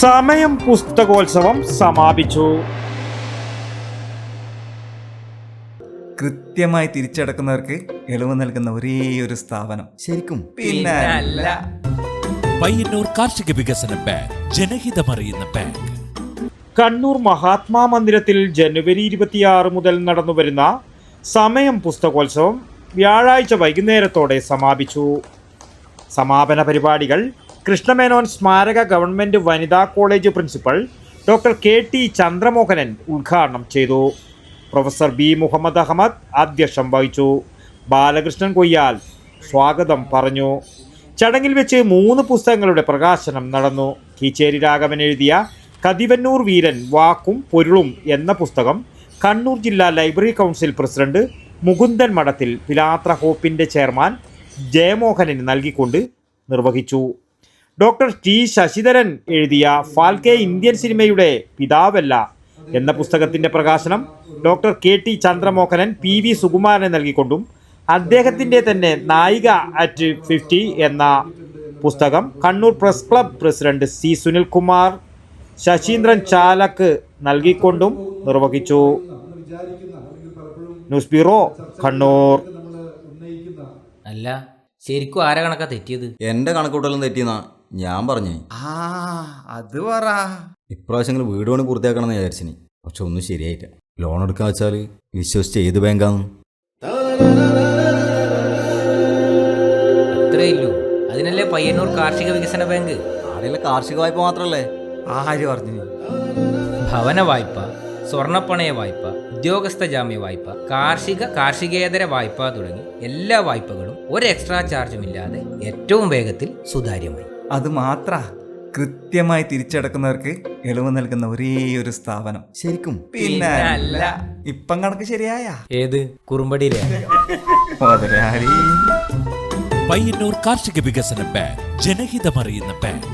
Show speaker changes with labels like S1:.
S1: സമയം പുസ്തകോത്സവം സമാപിച്ചു.
S2: കൃത്യമായി തിരിച്ചടക്കുന്നവർക്ക് ഇളവ് നൽകുന്ന ഒരേ ഒരു സ്ഥാപനം ശരിക്കും പിന്നെ അല്ല.
S3: പയ്യന്നൂർ കാർഷിക വികസന ബാങ്ക്, ജനഹിതമറിയുന്ന ബാങ്ക്.
S1: കണ്ണൂർ മഹാത്മാ മന്ദിരത്തിൽ ജനുവരി 26 മുതൽ നടന്നുവരുന്ന സമയം പുസ്തകോത്സവം വ്യാഴാഴ്ച വൈകുന്നേരത്തോടെ സമാപിച്ചു. സമാപന പരിപാടികൾ കൃഷ്ണമേനോൻ സ്മാരക ഗവൺമെൻറ് വനിതാ college principal doctor KT Chandramohanan ഉദ്ഘാടനം ചെയ്തു. പ്രൊഫസർ B മുഹമ്മദ് അഹമ്മദ് അധ്യക്ഷം വഹിച്ചു. ബാലകൃഷ്ണൻ കൊയ്യാൽ സ്വാഗതം പറഞ്ഞു. ചടങ്ങിൽ വെച്ച് 3 പുസ്തകങ്ങളുടെ പ്രകാശനം നടന്നു. കീച്ചേരി രാഘവൻ എഴുതിയ കതിവന്നൂർ വീരൻ വാക്കും പൊരുളും എന്ന പുസ്തകം കണ്ണൂർ ജില്ലാ ലൈബ്രറി കൗൺസിൽ പ്രസിഡന്റ് മുകുന്ദൻ മഠത്തിൽ പിലാത്ര ഹോപ്പിൻ്റെ ചെയർമാൻ ജയമോഹനന് നൽകിക്കൊണ്ട് നിർവഹിച്ചു. ഡോക്ടർ T ശശിധരൻ എഴുതിയ ഫാൽക്കെ ഇന്ത്യൻ സിനിമയുടെ പിതാവല്ല എന്ന പുസ്തകത്തിൻ്റെ പ്രകാശനം ഡോക്ടർ KT ചന്ദ്രമോഹനൻ PV സുകുമാരനെ നൽകിക്കൊണ്ടും അദ്ദേഹത്തിൻ്റെ തന്നെ നായിക അറ്റ് 50 എന്ന പുസ്തകം Kannur press club president C Sunilkumar Sasheendran ചാലക്ക് നൽകിക്കൊണ്ടും നിർവഹിച്ചു. News bureau, Kannur.
S4: അല്ല, ശരിക്കും ആരാ കണക്കാ തെറ്റിയത്?
S5: എന്റെ കണക്കൂട്ടലും തെറ്റിയെന്നാ ഞാൻ പറഞ്ഞു.
S2: അത് പറ.
S5: ഇപ്രാവശ്യം വീട് പണി പൂർത്തിയാക്കണമെന്ന് വിചാരിച്ചിനി. പക്ഷെ ഒന്നും ശരിയായില്ല. ലോൺ എടുക്കാൻ വെച്ചാൽ വിശ്വസിച്ച് ഏത് ബാങ്കാന്ന്?
S4: അത്രേ ഇല്ലൂ. അതിനല്ലേ പയ്യന്നൂർ കാർഷിക വികസന ബാങ്ക്.
S5: ആടെയുള്ള കാർഷിക വായ്പ മാത്രല്ലേ?
S2: ആര് പറഞ്ഞു?
S4: ഭവന വായ്പ, സ്വർണ്ണപ്പണയ വായ്പ, ഉദ്യോഗസ്ഥ ജാമ്യ വായ്പ, കാർഷികേതര വായ്പ തുടങ്ങി എല്ലാ വായ്പകളും ഒരു എക്സ്ട്രാ ചാർജും ഇല്ലാതെ ഏറ്റവും വേഗത്തിൽ സുതാര്യമായി.
S2: അത് മാത്ര കൃത്യമായി തിരിച്ചടക്കുന്നവർക്ക് ഇളവ് നൽകുന്ന ഒരേ ഒരു സ്ഥാപനം ശരിക്കും പിന്നെ അല്ല. ഇപ്പം കണക്ക് ശരിയായ
S4: ഏത് കുറുമ്പടിയിലെ
S2: മുതലാളി.
S3: പയ്യന്നൂർ കാർഷിക വികസന ബാങ്ക്, ജനഹിതമറിയുന്ന ബാങ്ക്.